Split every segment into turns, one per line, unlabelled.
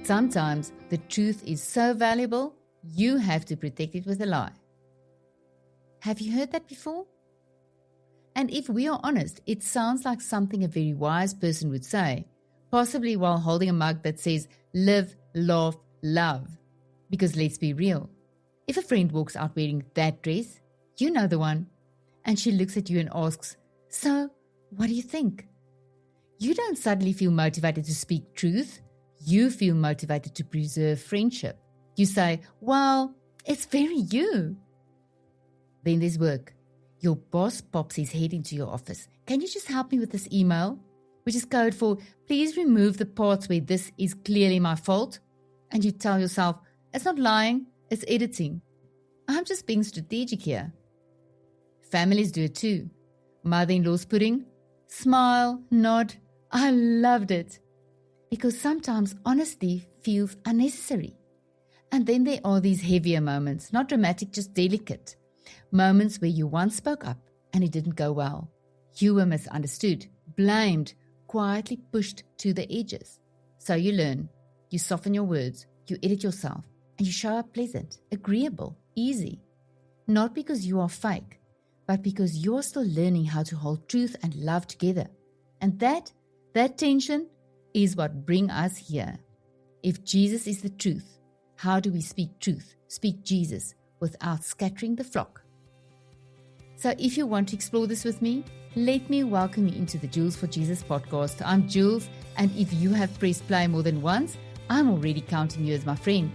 Sometimes the truth is so valuable, you have to protect it with a lie. Have you heard that before? And if we are honest, it sounds like something a very wise person would say, possibly while holding a mug that says, live, laugh, love. Because let's be real, if a friend walks out wearing that dress, you know the one, and she looks at you and asks, so, what do you think? You don't suddenly feel motivated to speak truth. You feel motivated to preserve friendship. You say, well, it's very you. Then there's work. Your boss pops his head into your office. Can you just help me with this email? Which is code for, please remove the parts where this is clearly my fault. And you tell yourself, it's not lying, it's editing. I'm just being strategic here. Families do it too. Mother-in-law's pudding, smile, nod. I loved it. Because sometimes honesty feels unnecessary. And then there are these heavier moments, not dramatic, just delicate. Moments where you once spoke up and it didn't go well. You were misunderstood, blamed, quietly pushed to the edges. So you learn, you soften your words, you edit yourself, and you show up pleasant, agreeable, easy. Not because you are fake, but because you're still learning how to hold truth and love together. And that tension is what brings us here. If Jesus is the truth, how do we speak truth, speak Jesus, without scattering the flock? So if you want to explore this with me, let me welcome you into the Jules for Jesus podcast. I'm Jules, and if you have pressed play more than once, I'm already counting you as my friend.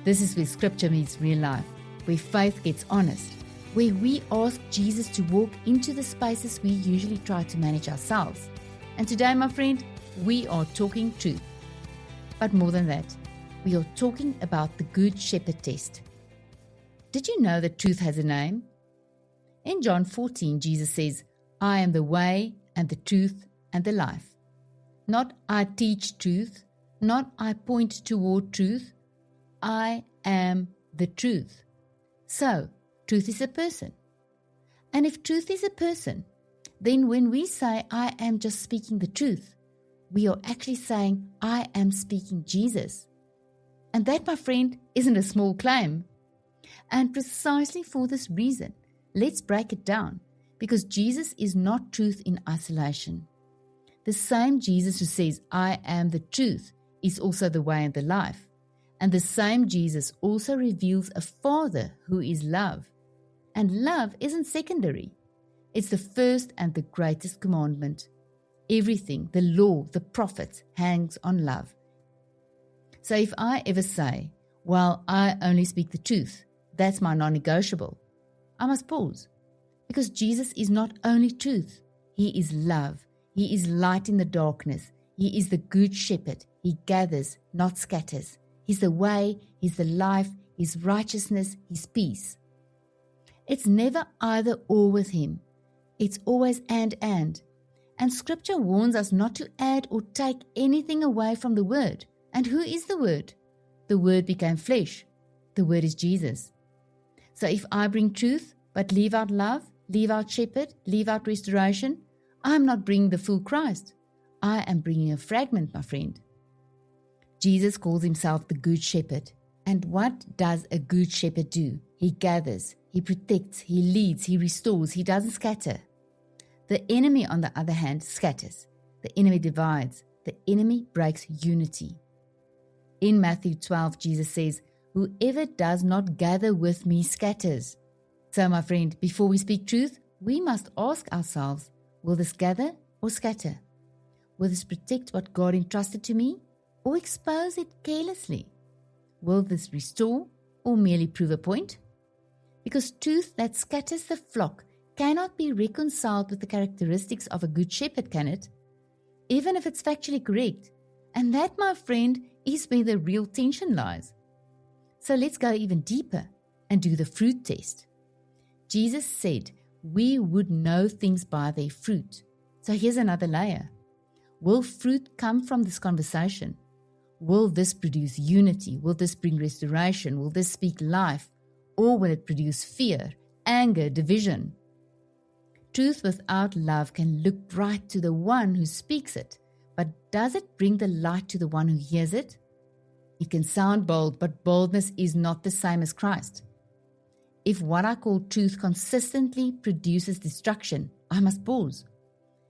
This is where scripture meets real life, where faith gets honest, where we ask Jesus to walk into the spaces we usually try to manage ourselves. And today, my friend, we are talking truth. But more than that, we are talking about the Good Shepherd test. Did you know that truth has a name? In John 14, Jesus says, I am the way and the truth and the life. Not I teach truth, not I point toward truth. I am the truth. So, truth is a person. And if truth is a person, then when we say I am just speaking the truth, we are actually saying I am speaking Jesus. And that, my friend, isn't a small claim. And precisely for this reason, let's break it down, because Jesus is not truth in isolation. The same Jesus who says, I am the truth, is also the way and the life. And the same Jesus also reveals a Father who is love. And love isn't secondary. It's the first and the greatest commandment. Everything, the law, the prophets, hangs on love. So if I ever say, well, I only speak the truth, that's my non-negotiable, I must pause. Because Jesus is not only truth, He is love. He is light in the darkness. He is the good shepherd. He gathers, not scatters. He's the way, He's the life, His righteousness, His peace. It's never either or with Him. It's always and. And Scripture warns us not to add or take anything away from the Word. And who is the Word? The Word became flesh. The Word is Jesus. So if I bring truth, but leave out love, leave out shepherd, leave out restoration, I'm not bringing the full Christ. I am bringing a fragment, my friend. Jesus calls Himself the Good Shepherd. And what does a good shepherd do? He gathers, He protects, He leads, He restores, He doesn't scatter. The enemy, on the other hand, scatters. The enemy divides. The enemy breaks unity. In Matthew 12, Jesus says, whoever does not gather with me scatters. So, my friend, before we speak truth, we must ask ourselves, will this gather or scatter? Will this protect what God entrusted to me or expose it carelessly? Will this restore or merely prove a point? Because truth that scatters the flock cannot be reconciled with the characteristics of a good shepherd, can it? Even if it's factually correct. And that, my friend, is where the real tension lies. So let's go even deeper and do the fruit test. Jesus said we would know things by their fruit. So here's another layer. Will fruit come from this conversation? Will this produce unity? Will this bring restoration? Will this speak life? Or will it produce fear, anger, division? Truth without love can look bright to the one who speaks it, but does it bring the light to the one who hears it? It can sound bold, but boldness is not the same as Christ. If what I call truth consistently produces destruction, I must pause.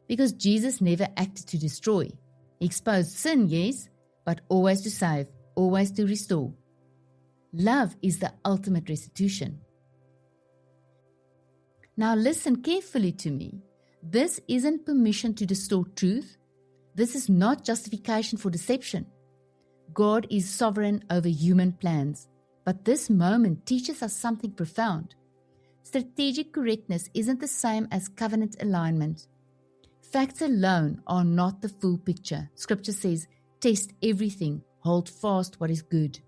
Because Jesus never acted to destroy. He exposed sin, yes, but always to save, always to restore. Love is the ultimate restitution. Now listen carefully to me. This isn't permission to distort truth. This is not justification for deception. God is sovereign over human plans. But this moment teaches us something profound. Strategic correctness isn't the same as covenant alignment. Facts alone are not the full picture. Scripture says, test everything, hold fast what is good.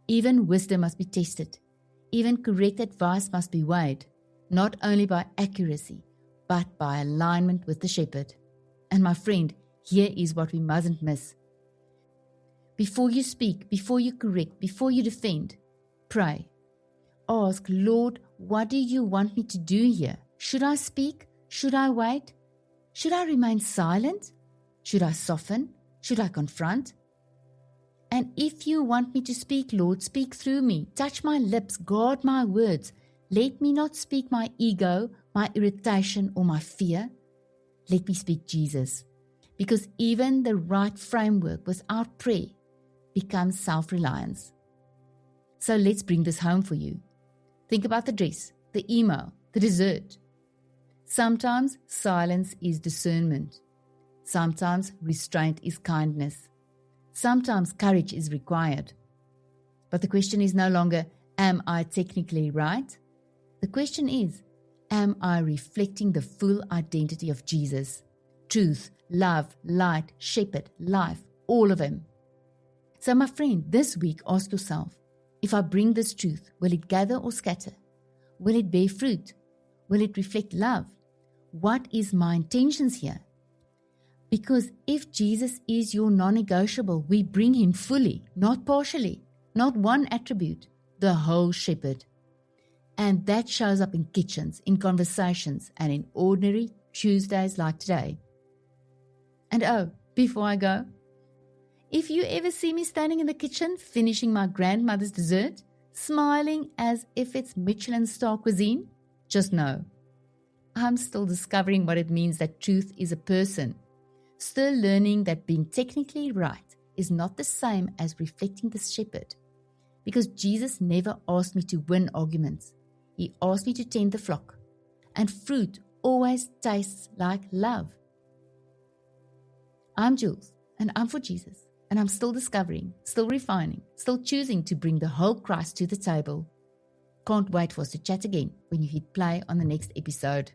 Even wisdom must be tested. Even correct advice must be weighed, not only by accuracy, but by alignment with the shepherd. And my friend, here is what we mustn't miss. Before you speak, before you correct, before you defend, pray. Ask, Lord, what do you want me to do here? Should I speak? Should I wait? Should I remain silent? Should I soften? Should I confront? And if you want me to speak, Lord, speak through me. Touch my lips, guard my words. Let me not speak my ego, my irritation, or my fear. Let me speak Jesus. Because even the right framework without prayer becomes self-reliance. So let's bring this home for you. Think about the dress, the email, the dessert. Sometimes silence is discernment. Sometimes restraint is kindness. Sometimes courage is required. But the question is no longer, am I technically right? The question is, am I reflecting the full identity of Jesus? Truth, love, light, shepherd, life, all of him. So my friend, this week ask yourself, if I bring this truth, will it gather or scatter? Will it bear fruit? Will it reflect love? What is my intentions here? Because if Jesus is your non-negotiable, we bring him fully, not partially, not one attribute, the whole shepherd. And that shows up in kitchens, in conversations, and in ordinary Tuesdays like today. And oh, before I go, if you ever see me standing in the kitchen finishing my grandmother's dessert, smiling as if it's Michelin star cuisine, just know, I'm still discovering what it means that truth is a person. Still learning that being technically right is not the same as reflecting the shepherd. Because Jesus never asked me to win arguments. He asked me to tend the flock. And fruit always tastes like love. I'm Jules, and I'm for Jesus. And I'm still discovering, still refining, still choosing to bring the whole Christ to the table. Can't wait for us to chat again when you hit play on the next episode.